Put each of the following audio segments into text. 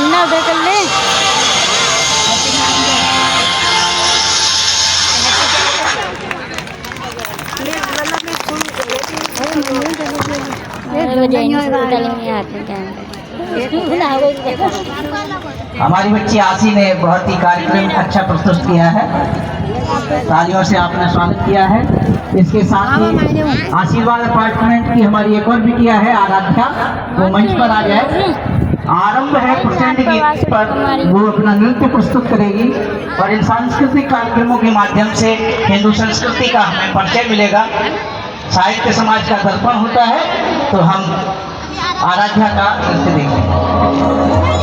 ना उधर कर ले। हमारी बच्ची आशी ने बहुत ही कार्यक्रम अच्छा प्रस्तुत किया है, तालियों से आपने स्वागत किया है। इसके साथ ही आशीर्वाद अपार्टमेंट की हमारी एक और बिटिया है आराध्या, वो मंच पर आ जाए। आरंभ है प्रचंड गीत पर, वो अपना नृत्य प्रस्तुत करेगी और इन सांस्कृतिक कार्यक्रमों के माध्यम से हिंदू संस्कृति का हमें परिचय मिलेगा। साहित्य समाज का दर्पण होता है, तो हम आराध्या का नृत्य देखेंगे।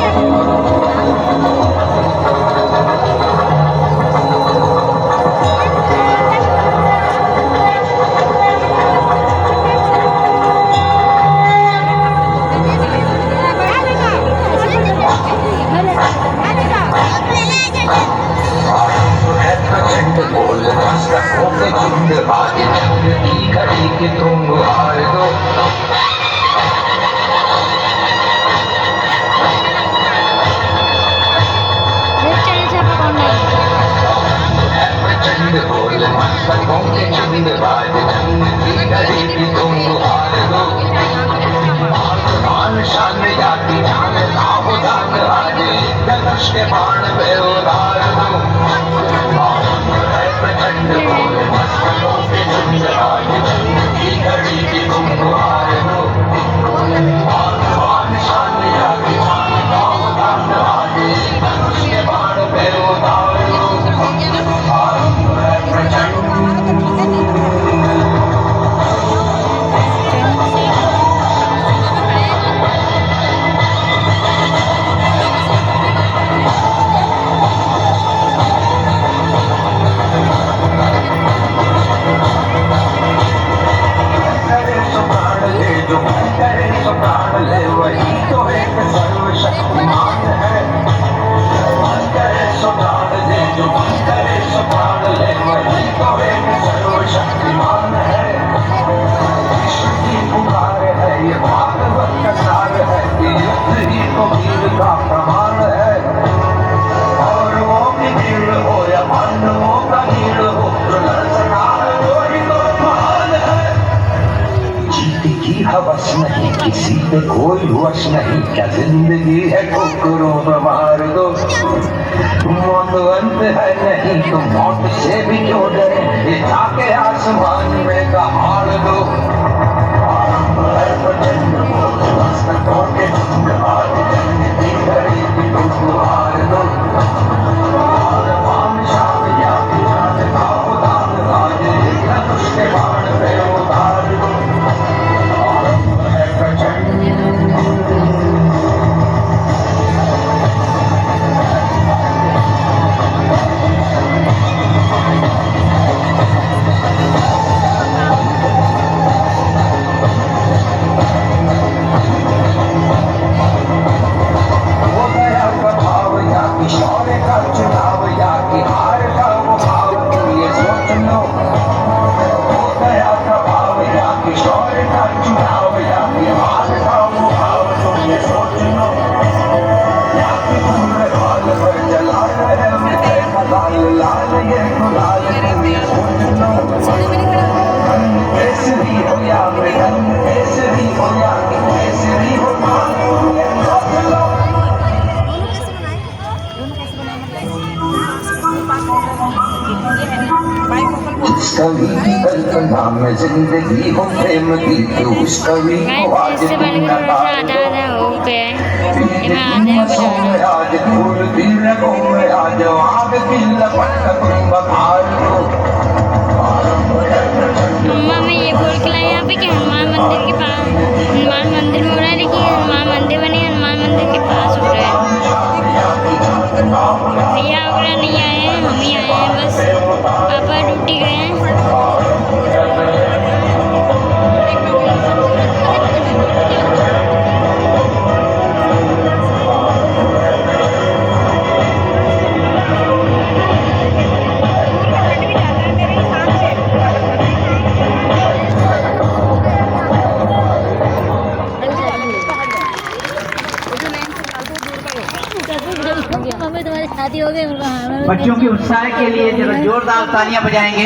हवस नहीं किसी पे कोई वश नहीं, क्या जिंदगी है ठोकरों में मार दो। मौत अंत है नहीं तो मौत से भी क्यों डरे, ये जाके आसमान में का हार दो। कवि की कल्पना में जिंदगी हो प्रेम की, तो उस कवि को आज आज फूल भी रगों में आज आग की लपट तुम बखार दो। मम्मा मैं ये बोल के लाई यहाँ पे कि हनुमान मंदिर के पास, हनुमान मंदिर में हो रहा है, लेकिन हनुमान मंदिर बने हनुमान मंदिर के पास हो रहा है। भैया वगैरह नहीं आए हैं, हम ही आए हैं बस, पापा ड्यूटी गए हैं। शादी हो गई बच्चों के उत्साह के लिए जरा जोरदार तालियां बजाएंगे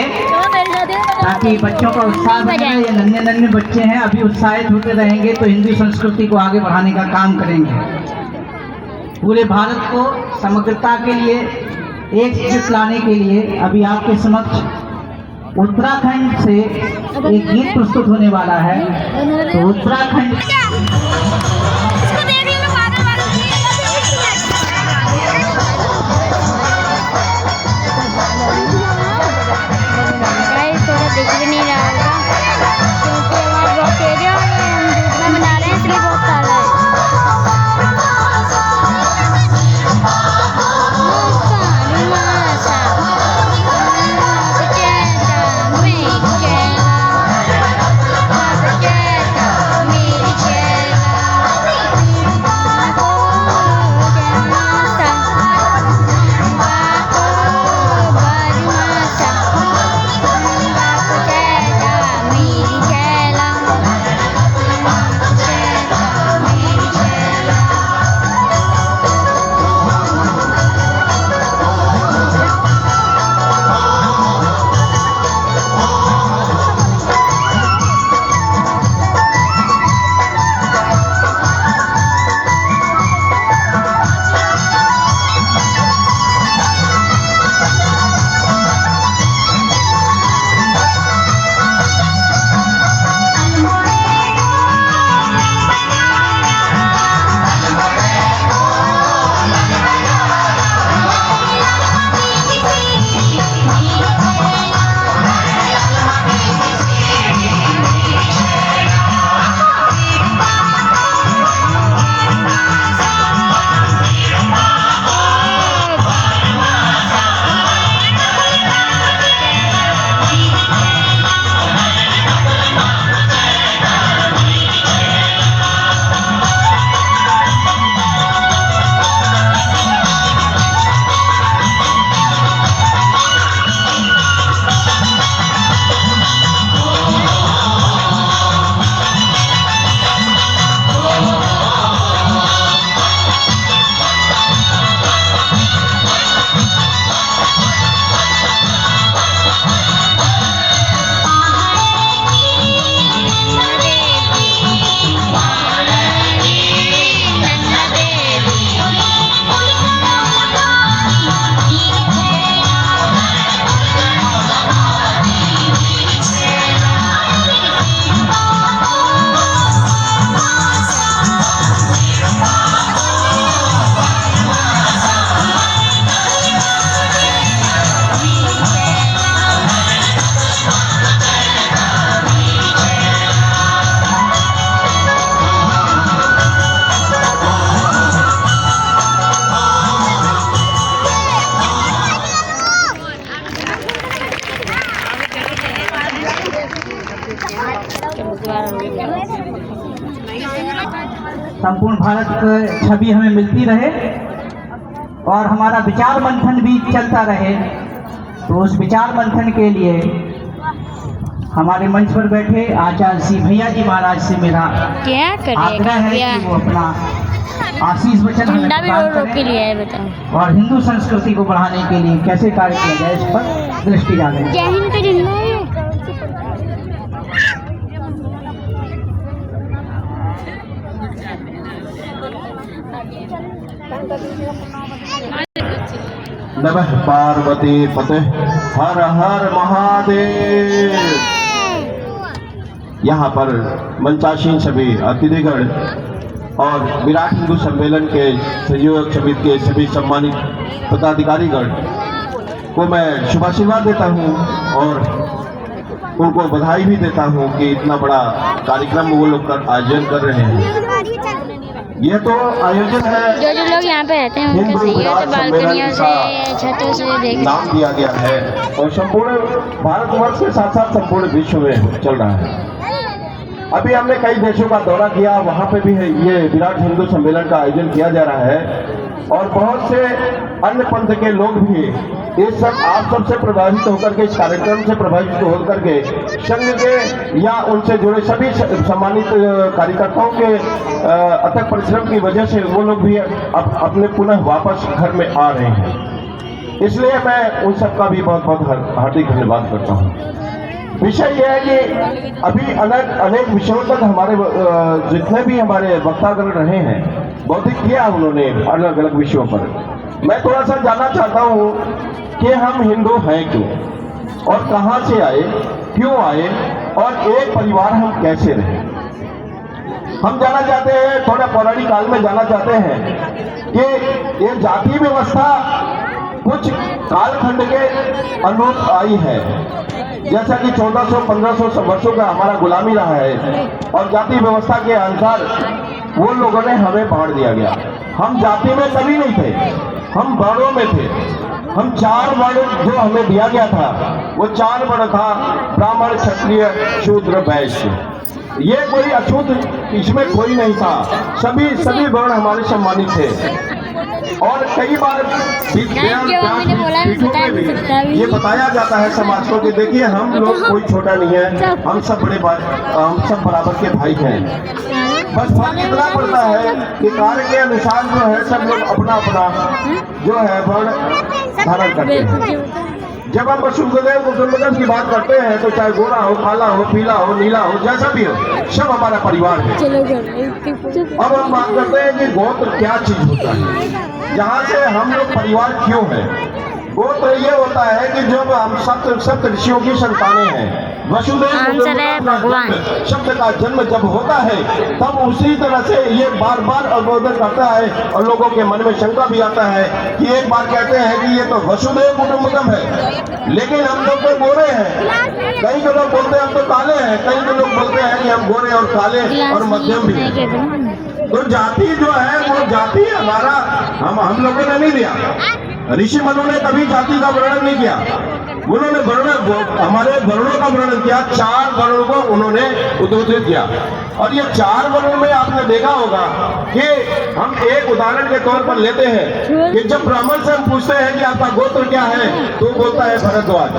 ताकि बच्चों का उत्साह बने। ये नन्हे नन्हे बच्चे हैं, अभी उत्साहित होते रहेंगे तो हिंदी संस्कृति को आगे बढ़ाने का काम करेंगे। पूरे भारत को समग्रता के लिए एक लाने के लिए अभी आपके समक्ष उत्तराखंड से एक गीत प्रस्तुत होने वाला है। तो उत्तराखंड दिख भी नहीं रहा होगा क्योंकि आवाज बहुत तेज है और हम दूसरा बना रहे हैं इसलिए बहुत ताला है। संपूर्ण भारत की छवि हमें मिलती रहे और हमारा विचार मंथन भी चलता रहे। तो उस विचार मंथन के लिए हमारे मंच पर बैठे आचार्य श्री भैया जी महाराज से मेरा आग्रह है कि वो अपना आशीष वचन हमें प्रदान करें और हिंदू संस्कृति को बढ़ाने के लिए कैसे कार्य किया जाए इस पर दृष्टि डालें। जय हिंद का झंडा है। नमः पार्वती पते हर हर महादेव। यहाँ पर मंचासीन सभी अतिथिगण और विराट हिंदू सम्मेलन के संयोजक समिति के सभी सम्मानित पदाधिकारीगण को मैं शुभाशीर्वाद देता हूँ और उनको बधाई भी देता हूँ कि इतना बड़ा कार्यक्रम वो लोग आयोजन कर रहे हैं। यह तो आयोजन है जो लोग यहाँ पे रहते हैं उनके सहयोग से बालकनियों से छतों से देख नाम दिया गया है और संपूर्ण भारतवर्ष के साथ साथ संपूर्ण विश्व में चल रहा है। अभी हमने कई देशों का दौरा किया, वहाँ पे भी ये विराट हिंदू सम्मेलन का आयोजन किया जा रहा है और बहुत से अन्य पंथ के लोग भी इस सब आप सबसे प्रभावित होकर के, इस कार्यक्रम से प्रभावित होकर के संघ के या उनसे जुड़े सभी सम्मानित कार्यकर्ताओं के अथक परिश्रम की वजह से वो लोग भी अब अपने पुनः वापस घर में आ रहे हैं। इसलिए मैं उन सबका भी बहुत बहुत हार्दिक धन्यवाद करता हूँ। विषय यह है कि अभी अनेक विषयों तक हमारे जितने भी हमारे वक्तागण रहे हैं बौद्धिक किया उन्होंने अलग अलग विषयों पर। मैं थोड़ा सा जानना चाहता हूँ कि हम हिंदू हैं क्यों और कहाँ से आए, क्यों आए और एक परिवार हम कैसे रहे। हम जानना चाहते हैं, थोड़ा पौराणिक काल में जानना चाहते हैं कि ये जाति व्यवस्था कुछ कालखंड के अनुरूप आई है। जैसा कि 1400-1500 वर्षों का हमारा गुलामी रहा है और जाति व्यवस्था के अनुसार वो लोगों ने हमें बांट दिया गया। हम जाति में कभी नहीं थे, हम वर्णों में थे। हम 4 वर्ण जो हमें दिया गया था वो 4 वर्ण था, ब्राह्मण, क्षत्रिय, शूद्र, वैश्य। ये कोई अछूत इसमें कोई नहीं था, सभी वर्ण हमारे सम्मानित थे। और कई बार ये बताया जाता है समाज को कि देखिए हम लोग कोई छोटा नहीं है, हम सब बराबर के भाई हैं। बस फर्क इतना पड़ता है कि कार्य के अनुसार जो है सब लोग अपना अपना जो है वर्ण धारण करते हैं। जब हम वसुदेव कुटुंबकम की बात करते हैं तो चाहे गोरा हो, काला हो, पीला हो, नीला हो, जैसा भी हो, सब हमारा परिवार है। अब हम बात करते हैं कि गोत्र क्या चीज होता है, जहाँ से हम लोग परिवार क्यों है। गोत्र ये होता है कि जब हम सप्त ऋषियों की संतानें हैं, वसुदेव भगवान शब्द का जन्म जब होता है तब उसी तरह से ये बार बार अवबोधन करता है और लोगों के मन में शंका भी आता है कि एक बार कहते हैं कि ये तो वसुदेव कुटुंबकम है, लेकिन हम लोग तो गोरे हैं। कई के लोग बोलते हैं हम तो काले हैं, कई के लोग बोलते हैं कि हम गोरे और काले और मध्यम भी हैं। तो जाति जो है वो जाति हमारा हम लोगों ने नहीं दिया। ऋषि मनु ने कभी जाति का वर्णन नहीं किया, उन्होंने हमारे वर्णों का वर्णन किया। 4 वर्णों को उन्होंने उद्धृत किया और ये 4 वर्णों में आपने देखा होगा कि हम एक उदाहरण के तौर पर लेते हैं कि जब ब्राह्मण से हम पूछते हैं कि आपका गोत्र क्या है तो बोलता है भरद्वाज।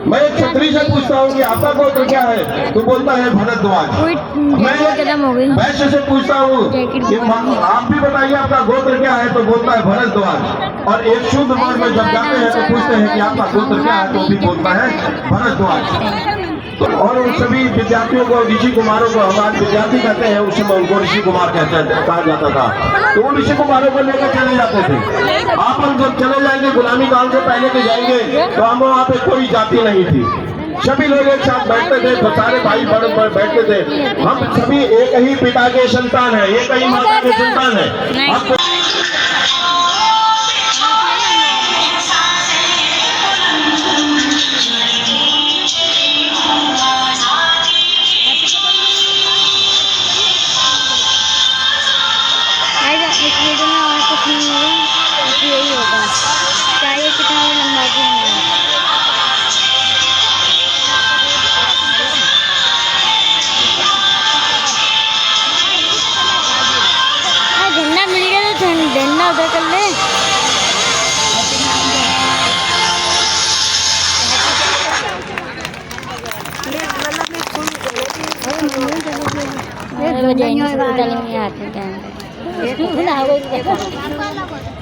मैं एक क्षत्रिय से पूछता हूँ कि आपका गोत्र क्या है तो बोलता है भरद्वाज। मैं वैश्य से पूछता हूँ कि आप भी बताइए आपका गोत्र क्या है तो बोलता है भरद्वाज। और एक शुद्ध वर्ग में जब जाते हैं तो पूछते हैं कि आपका गोत्र क्या है तो भी बोलता है भरद्वाज। और उन सभी विद्यार्थियों को, ऋषि कुमारों को हमारे विद्यार्थी कहते हैं, उस समय उनको ऋषि कुमार कहा जाता था। तो उन ऋषि कुमारों को लेकर चले जाते थे। आप हम जब चले जाएंगे गुलामी काल से पहले के जाएंगे तो हम वहाँ पे कोई जाति नहीं थी, सभी लोग एक साथ बैठते थे, सारे भाई बहन पर बैठते थे। हम सभी एक ही पिता के संतान है, एक ही माता के संतान है। डंडा उधर कर ले।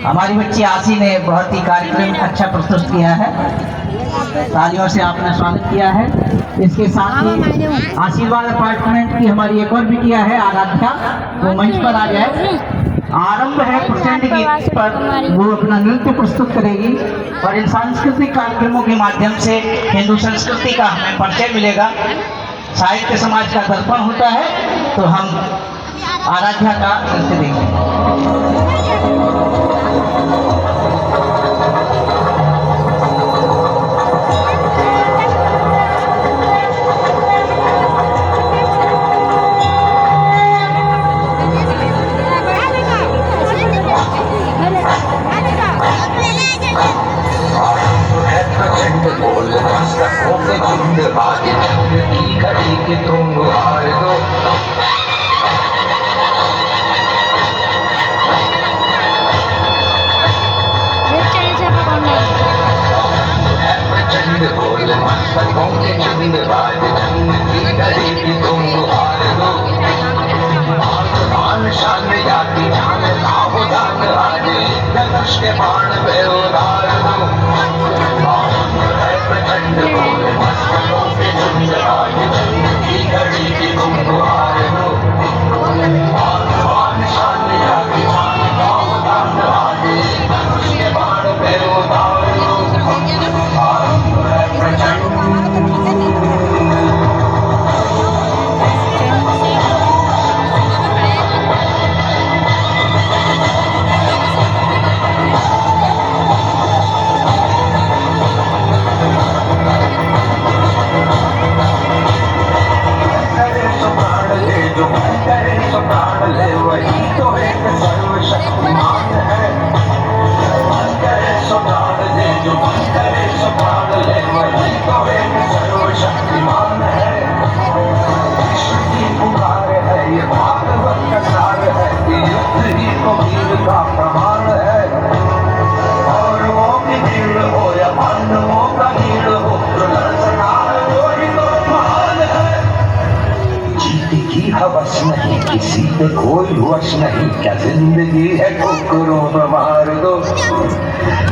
हमारी बच्ची आशी ने बहुत ही कार्यक्रम अच्छा प्रस्तुत किया है, तालियों से आपने स्वागत किया है। इसके साथ ही आशीर्वाद अपार्टमेंट की हमारी एक और भी किया है आराध्या, वो मंच पर आ जाए। आरंभ है प्रचंड गीत पर, वो अपना नृत्य प्रस्तुत करेगी और इन सांस्कृतिक कार्यक्रमों के माध्यम से हिंदू संस्कृति का हमें परिचय मिलेगा। साहित्य समाज का दर्पण होता है, तो हम आराध्या का नृत्य देखेंगे। की घड़ी कि तुम हार दो बस नहीं, किसी पे कोई वश नहीं, क्या जिंदगी है ठोकरों में मार दो।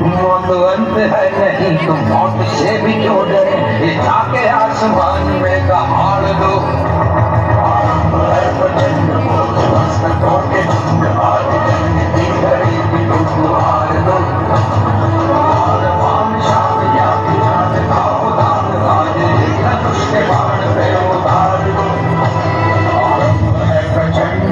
मौत अंत है नहीं तो मौत से भी क्यों डरे, ये जाके आसमान में दहाड़ दो। प्रचंड तोड़ के आज जन्म की घड़ी की हार दो। शाम शाम या जान का उदार आज एक उसके बाण पे उतार दो। प्रचंड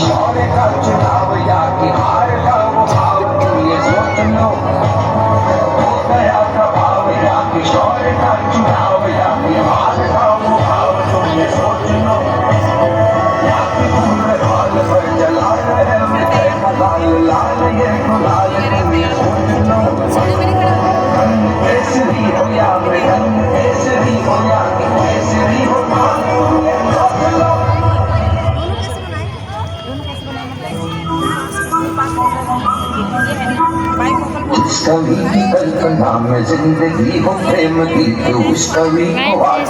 शौर्य का चुनाव या कि हार का वो भाव, तुम ये सोच लो। हो गया प्रभाव या कि शौर्य का चुनाव या कि हार का वो भाव, तुम ये सोच लो। या कि पूरे हाल पर जला रहे मिटे लाल लाल ये गुलाल, तुम ये सोच लो। केसरी हो या मृदंग केसरी हो या कि केसरी हो, तुम ये सोच लो। उस कवि की कल्पना में जिंदगी हो प्रेम की, तो उस कवि को आज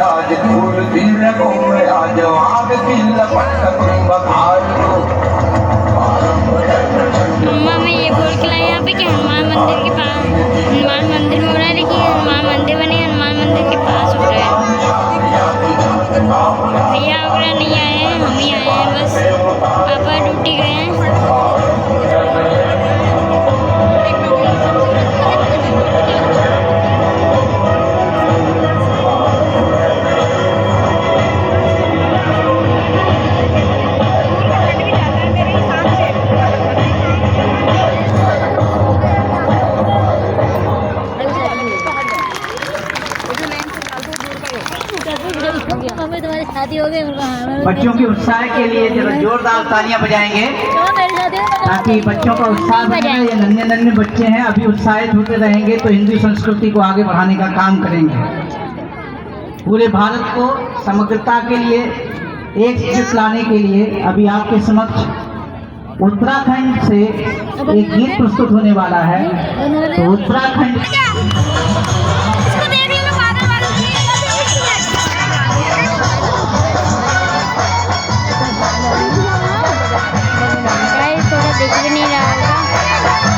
आज फूल की रगों में आज आग की लपट तुम बखार दो। मम्मा मैं ये बोल के लाई यहाँ पे कि हनुमान मंदिर के पास, हनुमान मंदिर में हो रहा है, लेकिन हनुमान मंदिर बने हनुमान मंदिर के पास हो रहा है। भैया वगैरह नहीं आए हैं, हम ही आए हैं बस। पापा ड्यूटी गए हैं। बच्चों के उत्साह के लिए जरा जोरदार तालियां बजाएंगे ताकि बच्चों का उत्साह बने। ये नन्हे नन्हे बच्चे हैं, अभी उत्साहित होते रहेंगे तो हिंदू संस्कृति को आगे बढ़ाने का काम करेंगे। पूरे भारत को समग्रता के लिए एक चित लाने के लिए अभी आपके समक्ष उत्तराखंड से एक गीत प्रस्तुत होने वाला है। तो उत्तराखंड दिख भी नहीं रहा होगा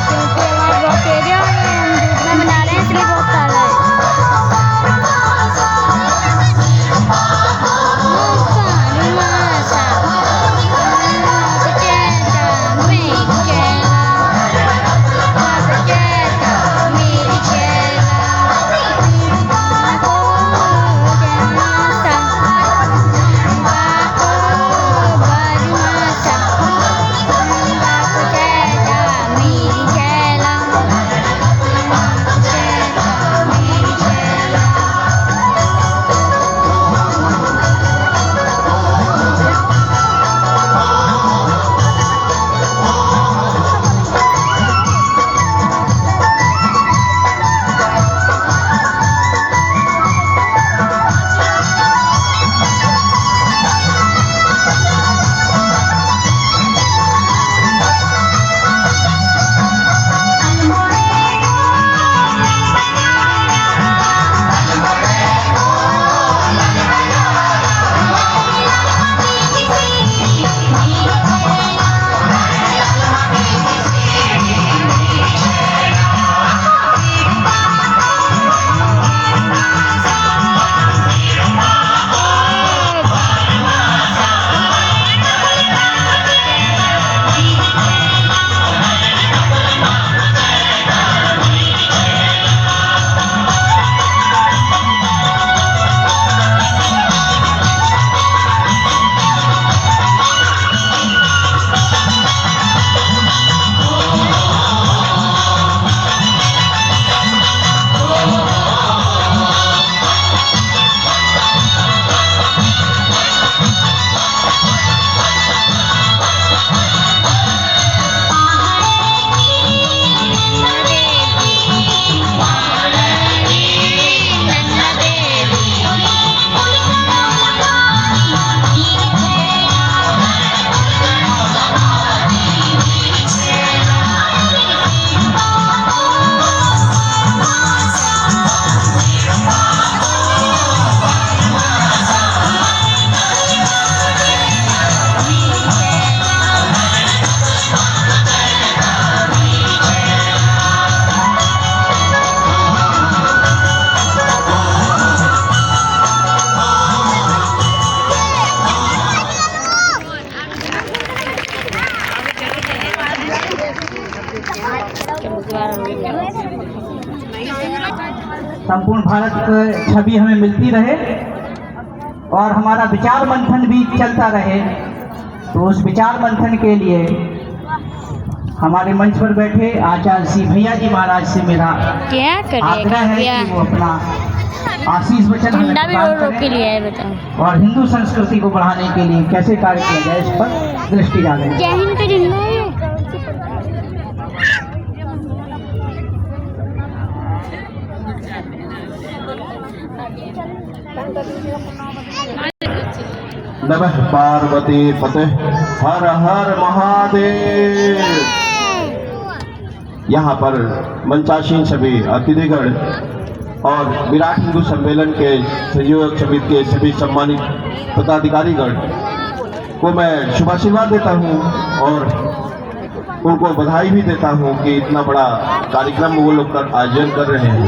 क्योंकि हमारा बहुत एरिया में हम दूसरा बना रहे हैं, इसलिए बहुत सारा है। मेरी संपूर्ण भारत की छवि हमें मिलती रहे और हमारा विचार मंथन भी चलता रहे। तो उस विचार मंथन के लिए हमारे मंच पर बैठे आचार्य श्री भैया जी महाराज से मेरा क्या आग्रह है कि वो अपना आशीष वचन हमें झंडा भी प्रदान रोक के करें लिए है, बताओ। और हिंदू संस्कृति को बढ़ाने के लिए कैसे कार्य किया जाए इस पर दृष्टि डालें। जय हिंद का झंडा है। नमः पार्वती फतेह, हर हर महादेव। यहाँ पर मंचासीन सभी अतिथिगण और विराट हिंदू सम्मेलन के संयोजक समिति के सभी सम्मानित पदाधिकारीगण को मैं शुभाशीर्वाद देता हूँ और उनको बधाई भी देता हूँ कि इतना बड़ा कार्यक्रम वो लोग आयोजन कर रहे हैं।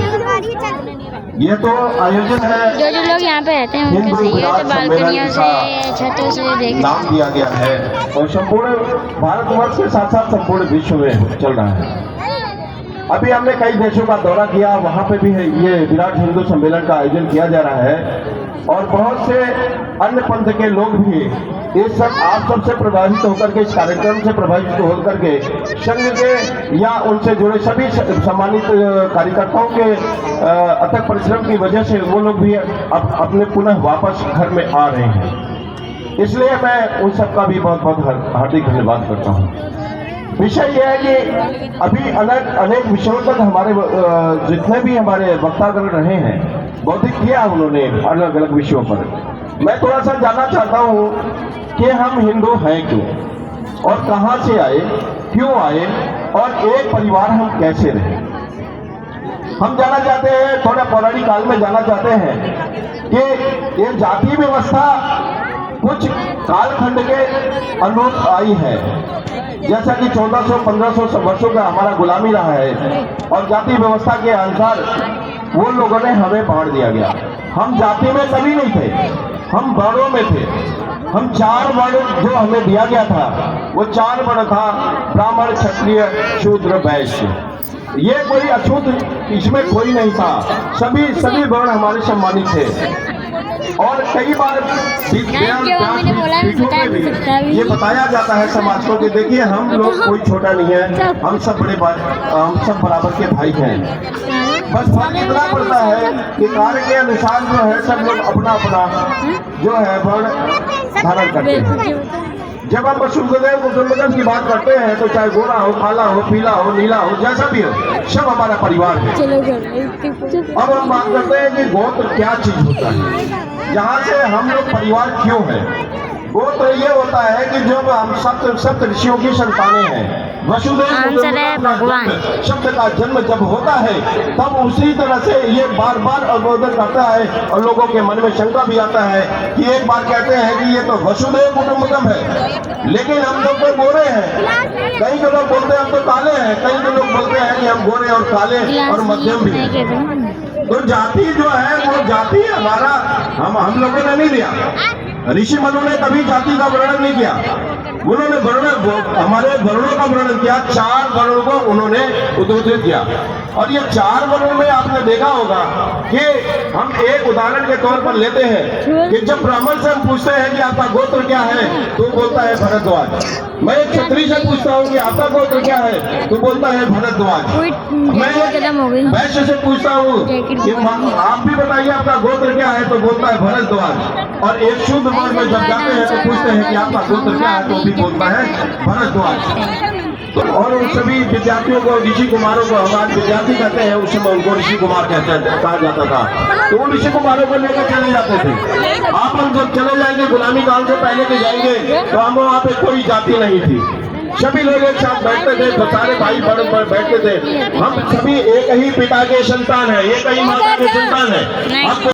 ये तो आयोजन है जो लोग यहाँ पे रहते हैं उनके से, ये तो बालकनियों से, छतों से देख नाम दिया गया है और संपूर्ण भारतवर्ष के साथ साथ संपूर्ण विश्व में चल रहा है। अभी हमने कई देशों का दौरा किया, वहाँ पे भी ये विराट हिंदू सम्मेलन का आयोजन किया जा रहा है और बहुत से अन्य पंथ के लोग भी ये सब आप सबसे प्रभावित होकर के, इस कार्यक्रम से प्रभावित होकर के संघ के या उनसे जुड़े सभी सम्मानित कार्यकर्ताओं के अथक परिश्रम की वजह से वो लोग भी अब अपने पुनः वापस घर में आ रहे हैं। इसलिए मैं उन सबका भी बहुत बहुत हार्दिक धन्यवाद करता हूँ। विषय यह है कि अभी अनेक विषयों तक हमारे जितने भी हमारे वक्तागण रहे हैं बौद्धिक किया उन्होंने अलग अलग विषयों पर। मैं थोड़ा सा जानना चाहता हूँ कि हम हिंदू हैं क्यों और कहाँ से आए, क्यों आए और एक परिवार हम कैसे रहे। हम जानना चाहते हैं, थोड़ा पौराणिक काल में जानना चाहते हैं कि ये जाति व्यवस्था कुछ कालखंड के अनुरूप आई है। जैसा कि 1400-1500 वर्षों का हमारा गुलामी रहा है और जाति व्यवस्था के अनुसार वो लोगों ने हमें बांट दिया गया। हम जाति में कभी नहीं थे, हम वर्णों में थे। हम 4 वर्ण जो हमें दिया गया था वो 4 वर्ण था, ब्राह्मण, क्षत्रिय, शूद्र, वैश्य। ये कोई अछूत इसमें कोई नहीं था, सभी वर्ण हमारे सम्मानित थे। और कई बार ये बताया जाता है समाज को कि देखिए हम लोग कोई छोटा नहीं है, हम सब बराबर के भाई हैं। बस फर्क इतना पड़ता है कि कार्य के अनुसार जो है सब लोग अपना अपना जो है वर्ण धारण करते हैं। जब हम वसुदेव कुटुंबकम की बात करते हैं तो चाहे गोरा हो, काला हो, पीला हो, नीला हो, जैसा भी हो, सब हमारा परिवार है। अब हम बात करते हैं कि गोत्र क्या चीज होता है, जहाँ से हम लोग परिवार क्यों है। गोत्र ये होता है कि जब हम सप्त ऋषियों की संतानें हैं, वसुदेव भगवान शब्द का जन्म जब होता है तब उसी तरह से ये बार बार अवबोधन करता है और लोगों के मन में शंका भी आता है कि एक बार कहते हैं कि ये तो वसुदेव कुटुंबकम है, लेकिन हम लोग तो गोरे हैं। कई के लोग बोलते हैं हम तो काले हैं, कई के लोग बोलते हैं कि हम गोरे और काले और मध्यम भी हैं। तो जाति जो है वो जाति हमारा हम लोगों ने नहीं दिया। ऋषि मनु ने कभी जाति का वर्णन नहीं किया, उन्होंने हमारे वर्णों का वर्णन किया। 4 वर्णों को उन्होंने उद्धृत किया और ये 4 वर्णों में आपने देखा होगा कि हम एक उदाहरण के तौर पर लेते हैं कि जब ब्राह्मण से हम पूछते हैं कि आपका गोत्र क्या है तो बोलता है भरद्वाज। मैं एक क्षत्रिय से पूछता हूँ कि आपका गोत्र क्या है तो बोलता है भरद्वाज। मैं वैश्य से पूछता हूँ कि आप भी बताइए आपका गोत्र क्या है तो बोलता है भरद्वाज। और एक शुद्ध वर्ग में जब जाते हैं तो पूछते हैं कि आपका गोत्र क्या है तो भी बोलता है भरद्वाज। और उन सभी विद्यार्थियों को, ऋषि कुमारों को हमारे विद्यार्थी कहते हैं, उस समय उनको ऋषि कुमार कहा जाता था। तो उन ऋषि कुमारों को लेकर चले जाते थे। आप हम जब चले जाएंगे गुलामी काल से पहले के जाएंगे तो हम वहाँ पे कोई जाति नहीं थी, सभी लोग एक साथ बैठते थे, सारे भाई बड़े बैठते थे। हम सभी एक ही पिता के संतान है, एक ही माता के संतान है।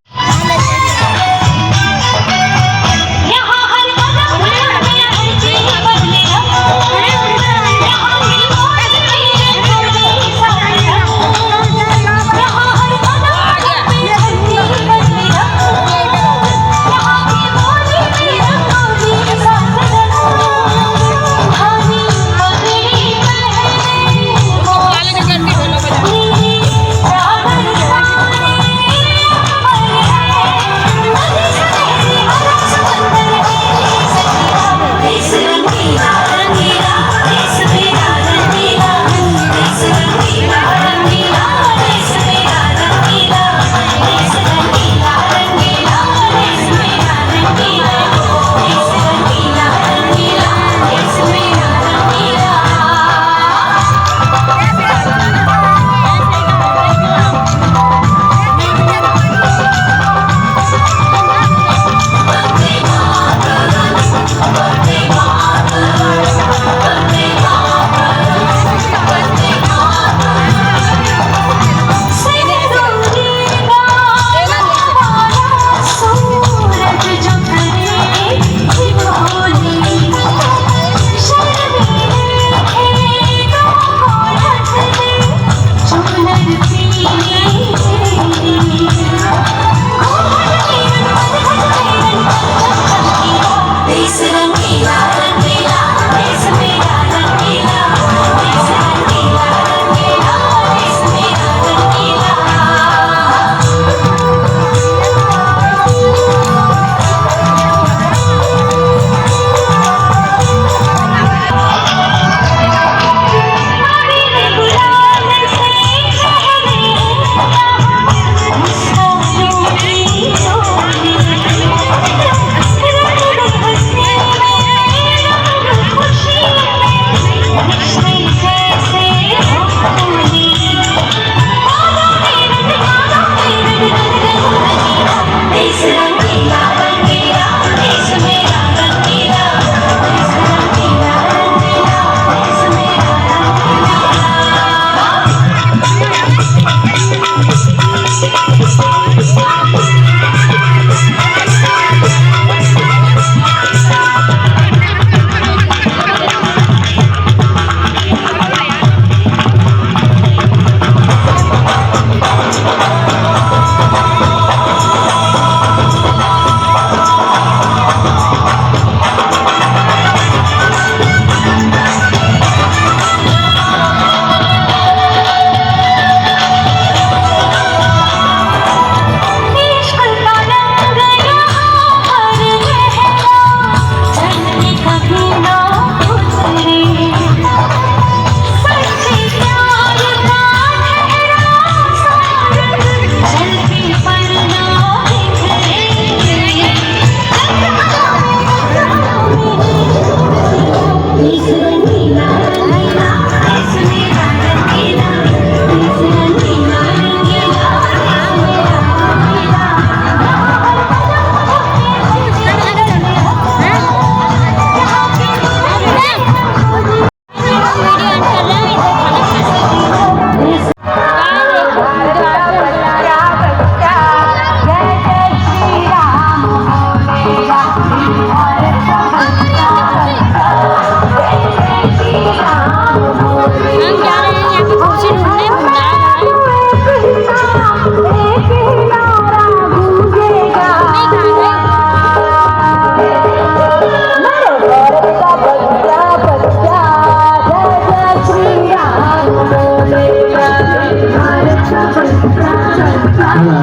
हेलो